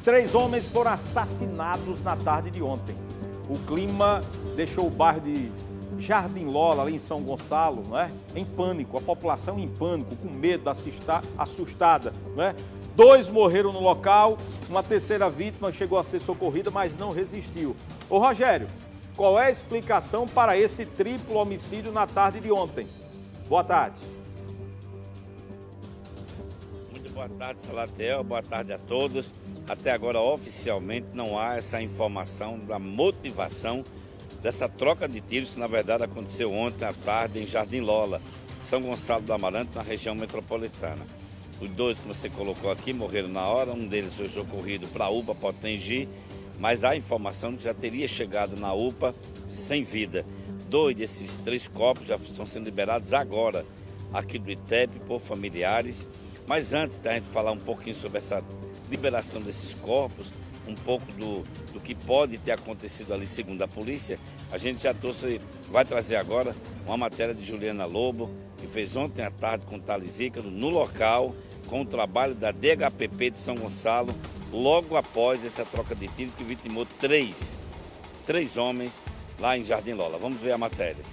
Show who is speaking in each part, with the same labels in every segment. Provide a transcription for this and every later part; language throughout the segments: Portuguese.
Speaker 1: 3 homens foram assassinados na tarde de ontem. O clima deixou o bairro de Jardim Lola, ali em São Gonçalo, em pânico. A população em pânico, com medo, assustada. 2 morreram no local, uma terceira vítima chegou a ser socorrida, mas não resistiu. Ô Rogério, qual é a explicação para esse triplo homicídio na tarde de ontem? Boa tarde.
Speaker 2: Muito boa tarde, Salatiel. Boa tarde a todos. Até agora, oficialmente, não há essa informação da motivação dessa troca de tiros que, na verdade, aconteceu ontem à tarde em Jardim Lola, São Gonçalo do Amarante, na região metropolitana. Os 2 que você colocou aqui morreram na hora, um deles foi socorrido para a UPA Potengi, mas há informação de que já teria chegado na UPA sem vida. 2 desses 3 corpos já estão sendo liberados agora aqui do ITEP por familiares. Mas antes da gente falar um pouquinho sobre essa liberação desses corpos, um pouco do que pode ter acontecido ali segundo a polícia, a gente já vai trazer agora uma matéria de Juliana Lobo, que fez ontem à tarde com o Thales Ícaro, no local, com o trabalho da DHPP de São Gonçalo, logo após essa troca de tiros que vitimou 3 homens lá em Jardim Lola. Vamos ver a matéria.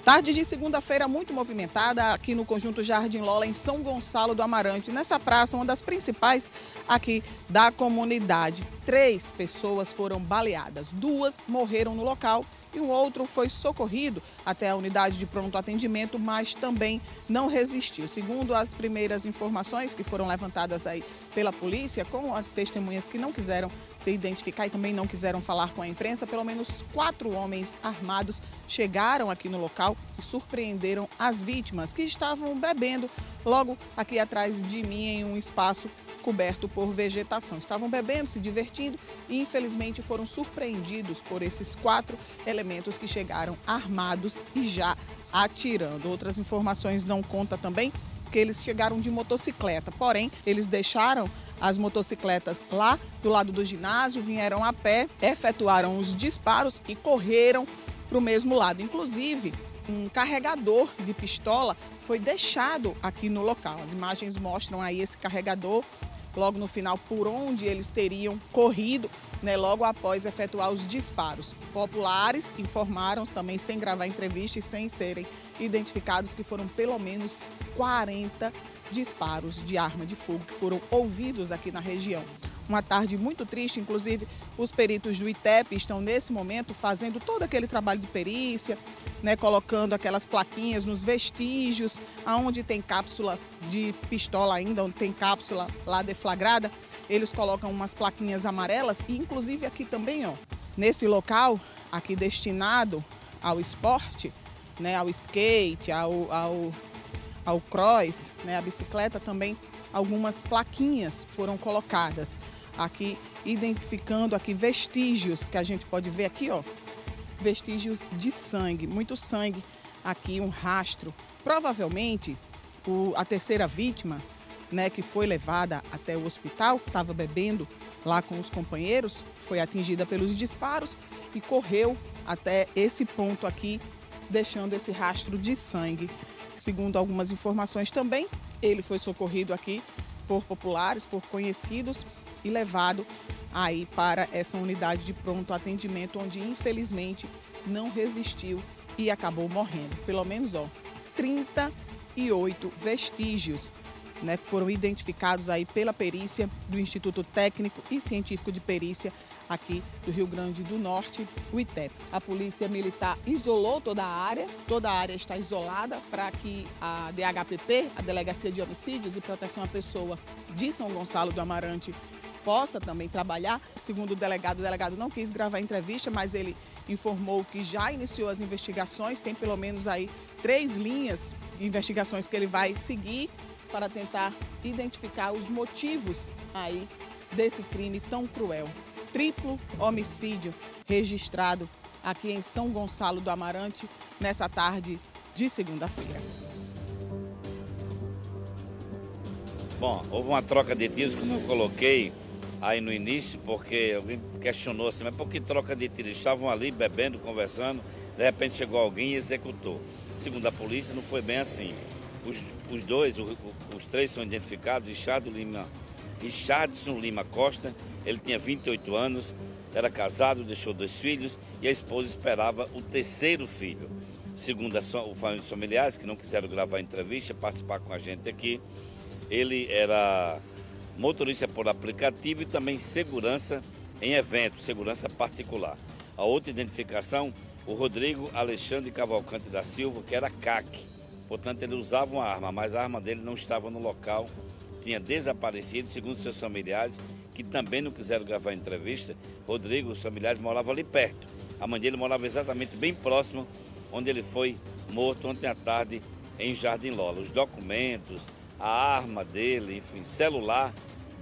Speaker 3: Tarde de segunda-feira muito movimentada aqui no Conjunto Jardim Lola, em São Gonçalo do Amarante. Nessa praça, uma das principais aqui da comunidade. 3 pessoas foram baleadas, 2 morreram no local e um outro foi socorrido até a unidade de pronto atendimento, mas também não resistiu. Segundo as primeiras informações que foram levantadas aí pela polícia, com testemunhas que não quiseram se identificar e também não quiseram falar com a imprensa, pelo menos 4 homens armados chegaram aqui no local e surpreenderam as vítimas que estavam bebendo logo aqui atrás de mim em um espaço coberto por vegetação. Estavam bebendo, se divertindo e infelizmente foram surpreendidos por esses 4 elementos que chegaram armados e já atirando. Outras informações dão conta também que eles chegaram de motocicleta, porém eles deixaram as motocicletas lá do lado do ginásio, vieram a pé, efetuaram os disparos e correram para o mesmo lado. Inclusive, um carregador de pistola foi deixado aqui no local. As imagens mostram aí esse carregador logo no final por onde eles teriam corrido, logo após efetuar os disparos. Populares informaram também, sem gravar entrevista e sem serem identificados, que foram pelo menos 40 disparos de arma de fogo que foram ouvidos aqui na região. Uma tarde muito triste, inclusive os peritos do ITEP estão nesse momento fazendo todo aquele trabalho de perícia, colocando aquelas plaquinhas nos vestígios, aonde tem cápsula de pistola ainda, onde tem cápsula lá deflagrada, eles colocam umas plaquinhas amarelas e inclusive aqui também, nesse local, aqui destinado ao esporte, ao skate, ao cross, a bicicleta também, algumas plaquinhas foram colocadas aqui, identificando aqui vestígios que a gente pode ver aqui, vestígios de sangue, muito sangue aqui, um rastro. Provavelmente a terceira vítima, que foi levada até o hospital, estava bebendo lá com os companheiros, foi atingida pelos disparos e correu até esse ponto aqui, deixando esse rastro de sangue. Segundo algumas informações também, ele foi socorrido aqui por populares, por conhecidos e levado aí para essa unidade de pronto atendimento, onde infelizmente não resistiu e acabou morrendo. Pelo menos 38 vestígios, que foram identificados aí pela perícia do Instituto Técnico e Científico de Perícia aqui do Rio Grande do Norte, o ITEP. A Polícia Militar isolou toda a área está isolada para que a DHPP, a Delegacia de Homicídios e Proteção à Pessoa de São Gonçalo do Amarante, possa também trabalhar. Segundo o delegado não quis gravar a entrevista, mas ele informou que já iniciou as investigações, tem pelo menos aí 3 linhas de investigações que ele vai seguir para tentar identificar os motivos aí desse crime tão cruel. Triplo homicídio registrado aqui em São Gonçalo do Amarante nessa tarde de segunda-feira.
Speaker 2: Bom, houve uma troca de tiros, como eu coloquei aí no início, porque alguém questionou assim, mas por que troca de tiros? Estavam ali bebendo, conversando, de repente chegou alguém e executou. Segundo a polícia, não foi bem assim. Os 3 são identificados, Richard Lima Richardson Lima Costa. Ele tinha 28 anos, era casado, deixou 2 filhos e a esposa esperava o 3º filho. Segundo os familiares, que não quiseram gravar a entrevista, participar com a gente aqui, ele era motorista por aplicativo e também segurança em eventos, segurança particular. A outra identificação, o Rodrigo Alexandre Cavalcante da Silva, que era CAC. Portanto, ele usava uma arma, mas a arma dele não estava no local, tinha desaparecido, segundo seus familiares, que também não quiseram gravar a entrevista. Rodrigo, os familiares moravam ali perto. A mãe dele morava exatamente bem próximo, onde ele foi morto ontem à tarde em Jardim Lola. Os documentos, a arma dele, enfim, celular,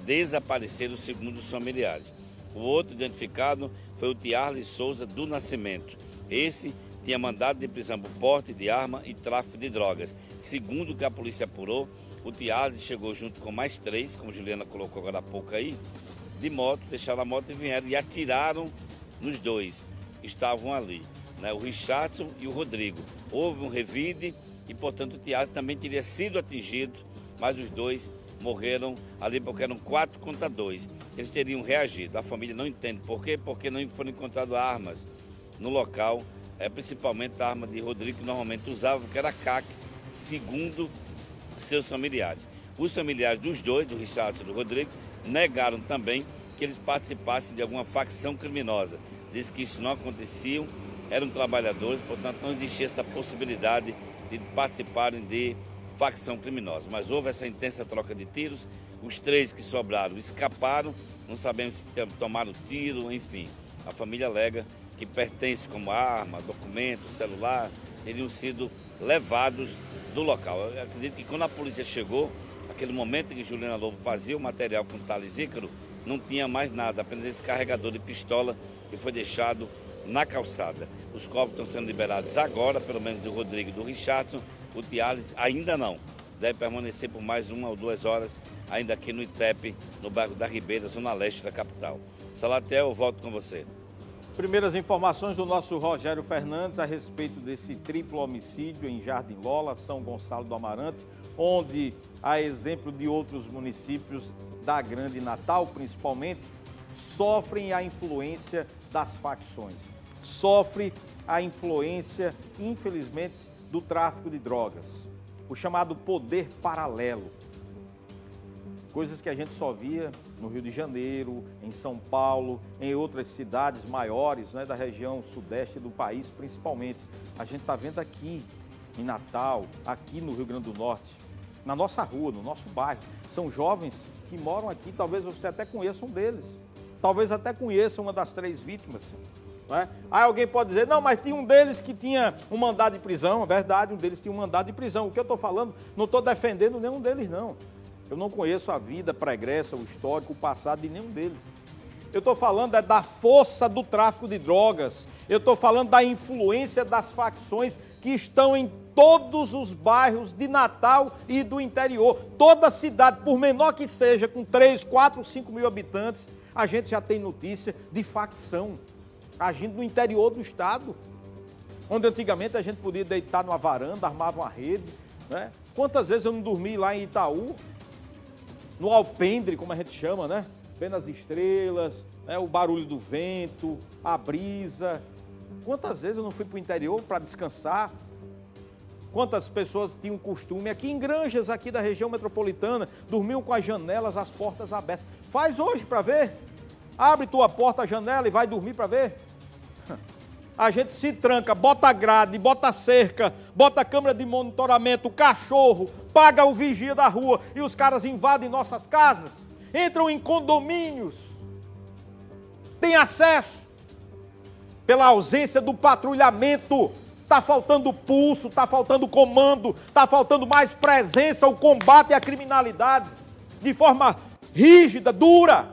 Speaker 2: desapareceram segundo os familiares. O outro identificado foi o Tiarles Souza do Nascimento. Esse tinha mandado de prisão por porte de arma e tráfico de drogas. Segundo o que a polícia apurou, o Tiarles chegou junto com mais 3, como Juliana colocou agora há pouco aí, de moto, deixaram a moto e vieram e atiraram nos 2. Estavam ali, né, o Richardson e o Rodrigo. Houve um revide e, portanto, o Tiarles também teria sido atingido, mas os 2 morreram ali porque eram 4 contra 2. Eles teriam reagido. A família não entende por quê, porque não foram encontradas armas no local, principalmente a arma de Rodrigo, que normalmente usava, que era CAC, segundo seus familiares. Os familiares dos 2, do Richardson e do Rodrigo, negaram também que eles participassem de alguma facção criminosa. Diz que isso não acontecia, eram trabalhadores, portanto não existia essa possibilidade de participarem de facção criminosa. Mas houve essa intensa troca de tiros, os 3 que sobraram escaparam, não sabemos se tomaram tiro, enfim. A família alega que pertence como arma, documento, celular, teriam sido levados do local. Eu acredito que quando a polícia chegou, aquele momento em que Juliana Lobo fazia o material com o Thales Ícaro, não tinha mais nada, apenas esse carregador de pistola que foi deixado na calçada. Os corpos estão sendo liberados agora, pelo menos do Rodrigo e do Richardson. O Tiarles ainda não. Deve permanecer por mais 1 ou 2 horas, ainda aqui no ITEP, no bairro da Ribeira, zona leste da capital. Salatiel, eu volto com você.
Speaker 1: Primeiras informações do nosso Rogério Fernandes a respeito desse triplo homicídio em Jardim Lola, São Gonçalo do Amarante, onde, a exemplo de outros municípios da Grande Natal, principalmente, sofrem a influência das facções. Sofre a influência, infelizmente, do tráfico de drogas. O chamado poder paralelo. Coisas que a gente só via no Rio de Janeiro, em São Paulo, em outras cidades maiores, né, da região sudeste do país, principalmente. A gente está vendo aqui em Natal, aqui no Rio Grande do Norte, na nossa rua, no nosso bairro. São jovens que moram aqui, talvez você até conheça um deles. Talvez até conheça uma das 3 vítimas. Não é? Aí alguém pode dizer, não, mas tinha um deles que tinha um mandado de prisão. É verdade, um deles tinha um mandado de prisão. O que eu estou falando, não estou defendendo nenhum deles, não. Eu não conheço a vida pregressa, o histórico, o passado de nenhum deles. Eu estou falando da força do tráfico de drogas. Eu estou falando da influência das facções que estão em todos os bairros de Natal e do interior. Toda cidade, por menor que seja, com 3, 4, 5 mil habitantes, a gente já tem notícia de facção agindo no interior do estado, onde antigamente a gente podia deitar numa varanda, armava uma rede, né? Quantas vezes eu não dormi lá em Itaú, no alpendre, como a gente chama, né? Vendo as estrelas, né? O barulho do vento, a brisa. Quantas vezes eu não fui para o interior para descansar? Quantas pessoas tinham costume, aqui em granjas aqui da região metropolitana, dormiam com as janelas, as portas abertas. Faz hoje para ver. Abre tua porta, a janela e vai dormir para ver. A gente se tranca, bota grade, bota cerca, bota câmera de monitoramento, o cachorro, paga o vigia da rua e os caras invadem nossas casas, entram em condomínios, tem acesso. Pela ausência do patrulhamento, está faltando pulso, está faltando comando, está faltando mais presença, o combate à criminalidade, de forma rígida, dura,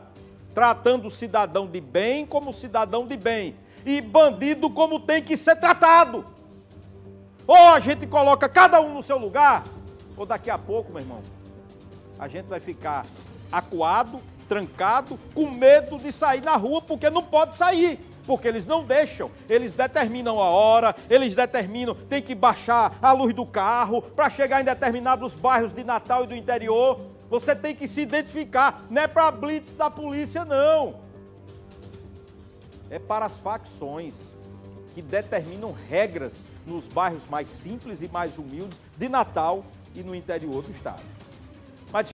Speaker 1: tratando o cidadão de bem como cidadão de bem, e bandido como tem que ser tratado. Ou a gente coloca cada um no seu lugar, ou daqui a pouco, meu irmão, a gente vai ficar acuado, trancado, com medo de sair na rua, porque não pode sair, porque eles não deixam, eles determinam a hora, eles determinam, tem que baixar a luz do carro, para chegar em determinados bairros de Natal e do interior, Você tem que se identificar, não é para blitz da polícia, não. É para as facções que determinam regras nos bairros mais simples e mais humildes de Natal e no interior do estado.